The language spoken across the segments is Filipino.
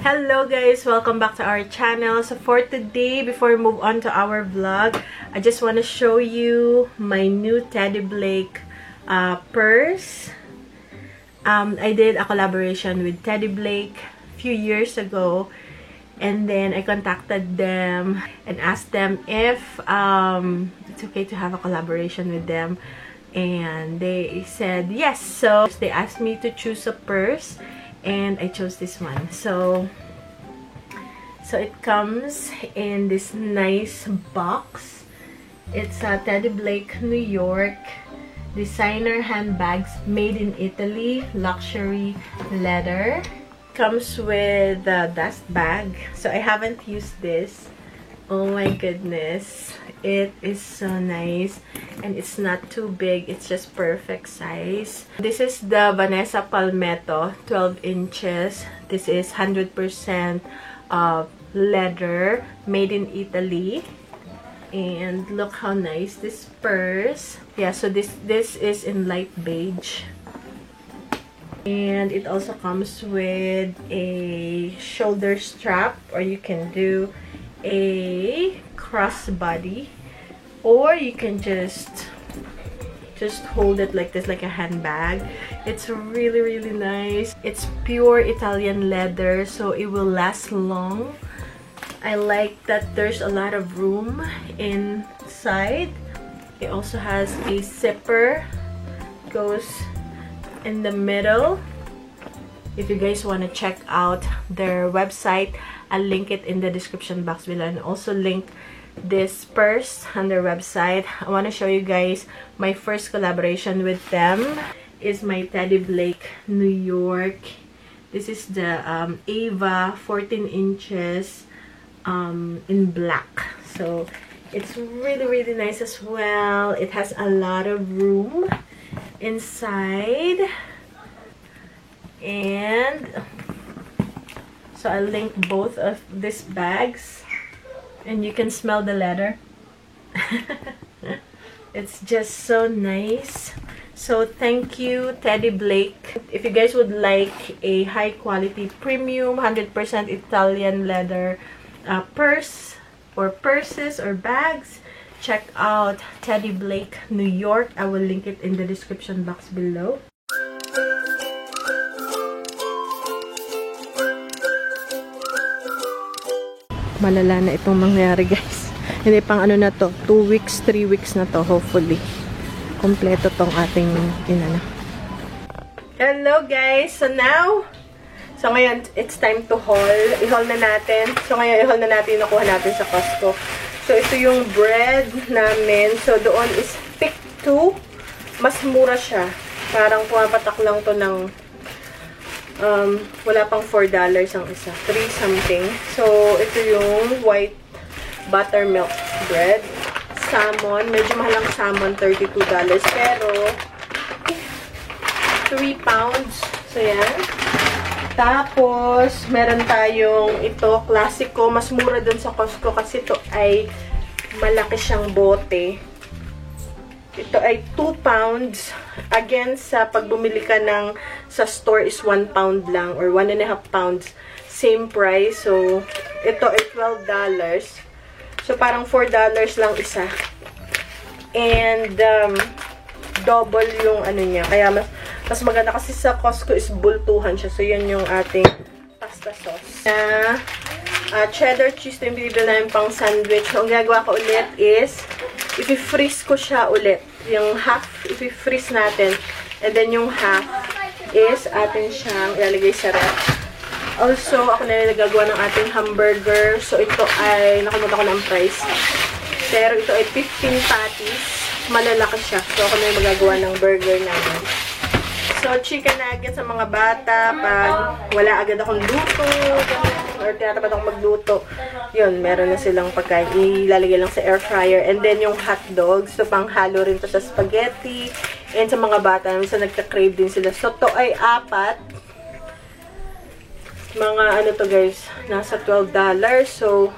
Hello guys! Welcome back to our channel. So for today, before we move on to our vlog, I just want to show you my new Teddy Blake purse. I did a collaboration with Teddy Blake a few years ago. And then I contacted them and asked them if it's okay to have a collaboration with them. And they said yes. So they asked me to choose a purse. And I chose this one. So it comes in this nice box. It's a Teddy Blake New York designer handbags made in Italy, luxury leather. Comes with a dust bag. So I haven't used this. Oh my goodness. It is so nice. And it's not too big. It's just perfect size. This is the Vanessa Palmetto 12 inches. This is 100% leather made in Italy. And look how nice this purse. Yeah, so this is in light beige. And it also comes with a shoulder strap, or you can do a crossbody, or you can just hold it like this, like a handbag. It's really nice. It's pure Italian leather, so it will last long. I like that there's a lot of room inside. It also has a zipper, goes in the middle. If you guys want to check out their website, I'll link it in the description box below, and also link this purse on their website. I want to show you guys my first collaboration with them is my Teddy Blake New York. This is the Ava 14 inches in black. So it's really nice as well. It has a lot of room inside. And so I'll link both of these bags, and you can smell the leather. It's just so nice. So thank you, Teddy Blake. If you guys would like a high quality premium 100% Italian leather purse or purses or bags, check out Teddy Blake New York. I will link it in the description box below. Malala na itong mangyari, guys. Hindi pang ano na to, 2 weeks, 3 weeks na to, hopefully. Kompleto tong ating inana. Hello guys! So ngayon, it's time to haul. I-haul na natin. So ngayon, i-haul na natin yung nakuha natin sa Costco. So ito yung bread namin. So doon is pick 2. Mas mura siya. Parang pumapatak lang to ng wala pang $4 ang isa. 3 something. So, ito yung white buttermilk bread. Salmon. Medyo mahal ang salmon. $32. Pero, 3 pounds. So, yan. Tapos, meron tayong ito. Klasiko. Mas mura dun sa Costco kasi ito ay malaki siyang bote. Ito ay 2 pounds. Again, sa pag bumili ka sa store is 1 pound lang or 1.5 pounds. Same price. So, ito ay $12. So, parang $4 lang isa. And, double yung ano niya. Kaya, mas maganda kasi sa Costco is bultuhan siya. So, yan yung ating pasta sauce. Cheddar cheese na yung binibili namin pang sandwich. So, ang gagawa ko ulit is i-freeze ko siya ulit. Yung half, i-freeze natin. And then, yung half is atin siyang ilalagay sa ref. Also, ako na nagagawa ng ating hamburger. So, ito ay, nakalimutan ko ng price. Pero, ito ay 15 patties. Malalaki siya. So, ako na yung magagawa ng burger namin. So, chicken nuggets sa mga bata. Pag wala agad akong luto, or tinatamad akong magluto, yun, meron na silang pagkain. Ilalagay lang sa air fryer. And then, yung hot dogs. So, panghalo rin to sa spaghetti. And sa mga bata, minsan nagka-crave din sila. So, to ay 4. Mga ano to guys, nasa $12. So,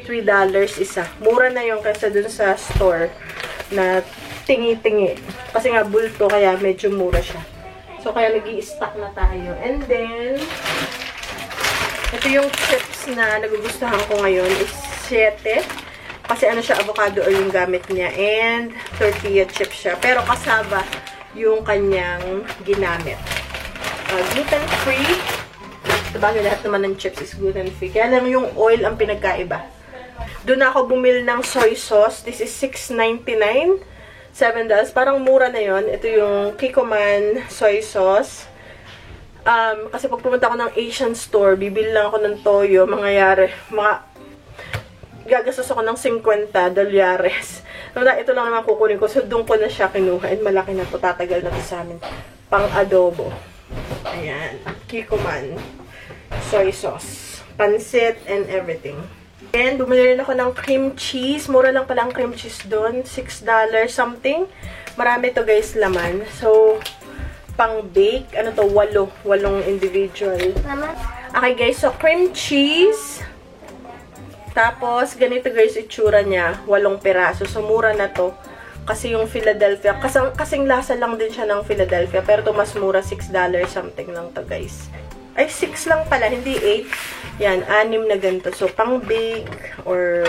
$3 isa. Mura na yung kaysa dun sa store na tingi-tingi. Kasi nga bulto, kaya medyo mura siya. So, kaya nag-i-stock na tayo. And then, Ito yung chips na nagugustuhan ko ngayon is 7. Kasi ano siya, avocado oil yung gamit niya. And tortilla chips siya. Pero kasaba yung kanyang ginamit. Gluten-free. Sabagay, lahat naman ng chips is gluten-free. Kaya lang yung oil ang pinagkaiba. Doon ako bumili ng soy sauce. This is $6.99. $7. Parang mura na yon. Ito yung Kikkoman soy sauce. Kasi pag pumunta ako ng Asian store, bibili lang ako ng toyo. Gagastos ako ng $50. Ito lang naman kukunin ko. So, doon ko na siya kinuha. And malaki na to. Tatagal na to sa amin. Pang adobo. Ayan. Kikkoman soy sauce. Pansit and everything. And bumili rin ako ng cream cheese. Mura lang pala ang cream cheese doon. $6 something. Marami to guys laman. So, pang bake. Ano to? 8 individual. Okay guys. So, cream cheese. Tapos, ganito guys itsura niya. 8 piraso. So, mura na to. Kasi yung Philadelphia. Kasing lasa lang din siya ng Philadelphia. Pero to mas mura. $6 something lang to guys. Ay, 6 lang pala, hindi 8. Yan, 6 na ganito. So, pang bake or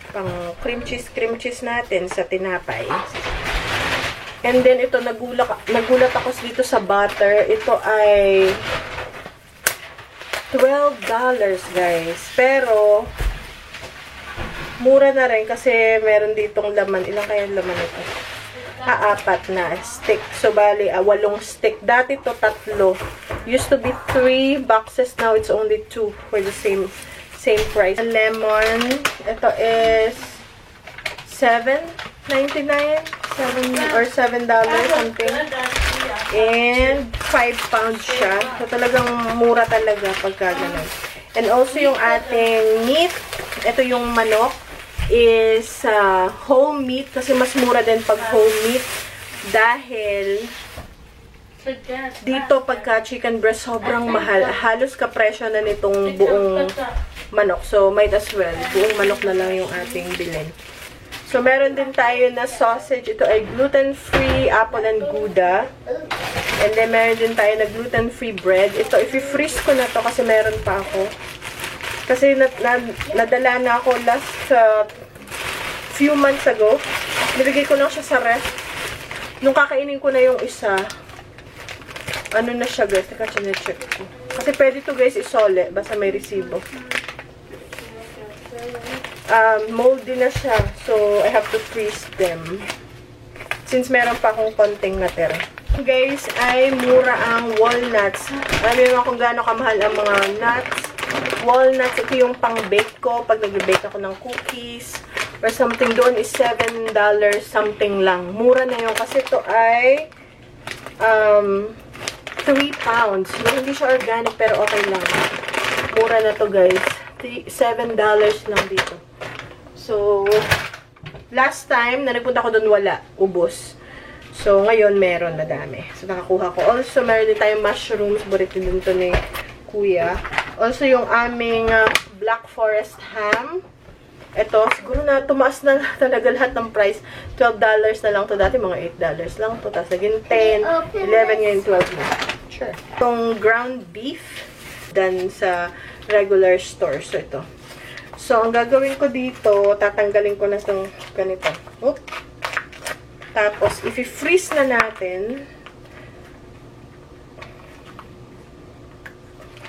pang cream cheese natin sa tinapay. And then, ito, nagulat ako dito sa butter. Ito ay $12, guys. Pero, mura na rin kasi meron ditong laman. Ilang kaya laman ito? 4 na stick. So, bali, 8 stick. Dati to 3. Used to be 3 boxes. Now, it's only 2 for the same price. Lemon. Ito is $7.99. $7 something. And 5 pounds siya. So, talagang mura talaga pagka ganun. And also, yung ating meat. Ito yung manok. Is whole meat kasi mas mura din pag whole meat dahil dito pagka chicken breast sobrang mahal, halos kapresyo na nitong buong manok, so might as well buong manok na lang yung ating bilhin. So meron din tayo na sausage, ito ay gluten-free apple and gouda, and then meron din tayo na gluten-free bread. Ito i-freeze ko na to kasi meron pa ako. Kasi nadala na ako last few months ago. Nilagay ko lang siya sa ref. Nung kakainin ko na yung isa, ano na siya guys? Teka, check ko. Kasi pwede to guys isole. Basta may resibo. Moldy na siya. So, I have to freeze them. Since meron pa akong konting natira. Guys, ay mura ang walnuts. Alam mo kung gaano kamahal ang mga nuts. Walnuts, ito yung pang-bake ko. Pag nag-bake ako ng cookies or something, doon is $7 something lang. Mura na yun kasi ito ay 3 pounds. Hindi siya organic pero okay lang. Mura na to guys. $7 lang dito. So, last time na nagpunta ko doon wala. Ubos. So, ngayon meron madami. So, nakakuha ko. Also, meron din tayong mushrooms. Burito din to ni Kuya. Also, yung aming Black Forest ham. Ito, siguro na tumaas na talaga lahat ng price. $12 na lang to. Dati mga $8 lang to. Tapos naging 10, 11, ngayon 12 na. Sure. Itong ground beef dan sa regular store. So, ito. So, ang gagawin ko dito, tatanggalin ko na itong ganito. Oop. Tapos, i-freeze na natin.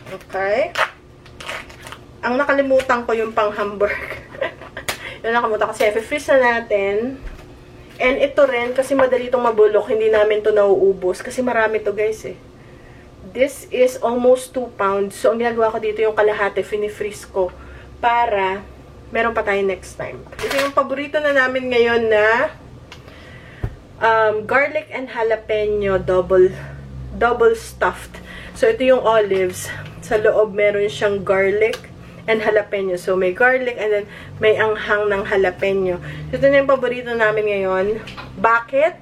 Okay. Ang nakalimutan ko yung pang hamburger. Yung nakalimutan kasi i-freeze na natin. And ito rin, kasi madali itong mabulok, hindi namin to nauubos. Kasi marami to guys eh. This is almost 2 pounds. So, ang ginagawa ko dito yung kalahati, fini-freeze ko. Para, meron pa tayo next time. Ito yung paborito na namin ngayon na garlic and jalapeno double stuffed. So, ito yung olives. Sa loob, meron siyang garlic and jalapeno. So, may garlic and then may anghang ng jalapeno. So, ito na yung paborito namin ngayon. Bakit?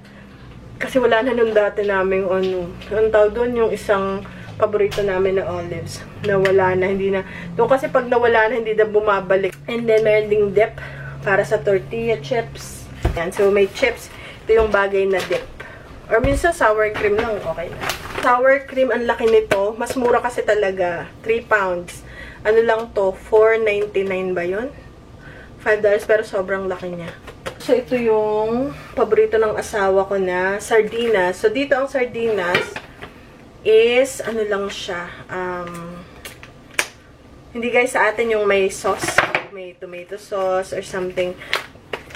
Kasi wala na nung dati namin anong tawag doon, yung isang paborito namin na olives. Nawala na, hindi na. Doon kasi pag nawala na, hindi na bumabalik. And then, meron ding dip para sa tortilla chips. Yan. So, may chips. Ito yung bagay na dip. Or minsan, sour cream lang. Okay na. Sour cream, ang laki nito. Mas mura kasi talaga. 3 pounds. Ano lang to? $4.99 ba yun? $5 pero sobrang laki niya. So, ito yung paborito ng asawa ko na sardinas. So, dito ang sardinas is, ano lang siya, hindi guys sa atin yung may sauce, may tomato sauce or something.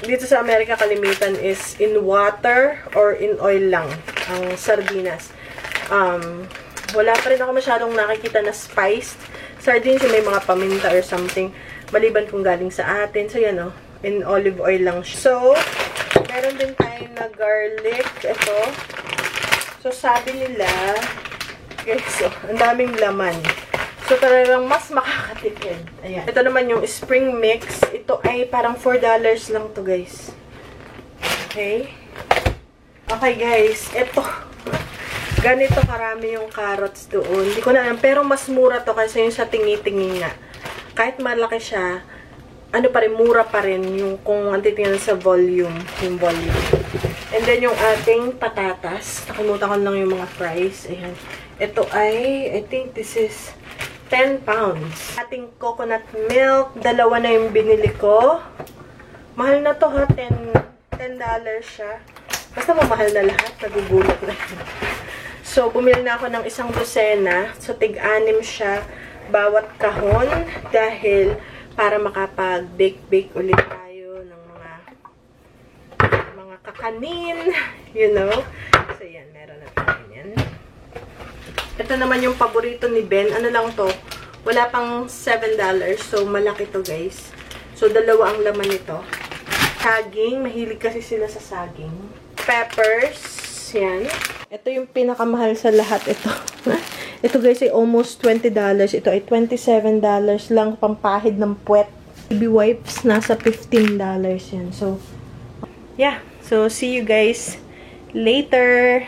Dito sa Amerika, kalimitan is in water or in oil lang ang sardinas. Wala pa rin ako masyadong nakikita na spiced sardines yung may mga paminta or something. Maliban kung galing sa atin. So, yan o. In olive oil lang siya. So, meron din tayo na garlic. Ito. So, sabi nila, guys, so, ang daming laman. So, talagang mas makakatipid. Ayan. Ito naman yung spring mix. Ito ay parang $4 lang to guys. Okay? Okay, guys. Ito. Ganito karami yung carrots doon. Hindi ko na alam. Pero mas mura to kasi yung sa tingi-tingi nga. Kahit malaki siya, ano pa rin, mura pa rin yung kung ang titingnan sa volume, yung volume. And then yung ating patatas, nakalimutan ko lang yung mga price. Ayan. Ito ay, I think this is 10 pounds. Ating coconut milk, dalawa na yung binili ko. Mahal na to ha, $10 siya. Basta mamahal na lahat, nagugulat na. So, bumili na ako ng isang dosena. So, tig-anim siya bawat kahon dahil para makapag-bake ulit tayo ng mga kakanin, you know. So, yan. Meron na tayo yan. Ito naman yung paborito ni Ben. Ano lang to? Wala pang $7. So, malaki to, guys. So, dalawa ang laman nito. Saging. Mahilig kasi sila sa saging. Peppers. Yan. Ito yung pinakamahal sa lahat. Ito. Ito guys ay almost $20. Ito ay $27 lang pampahid ng puwet. Baby wipes nasa $15 yan. So, yeah. So, see you guys later.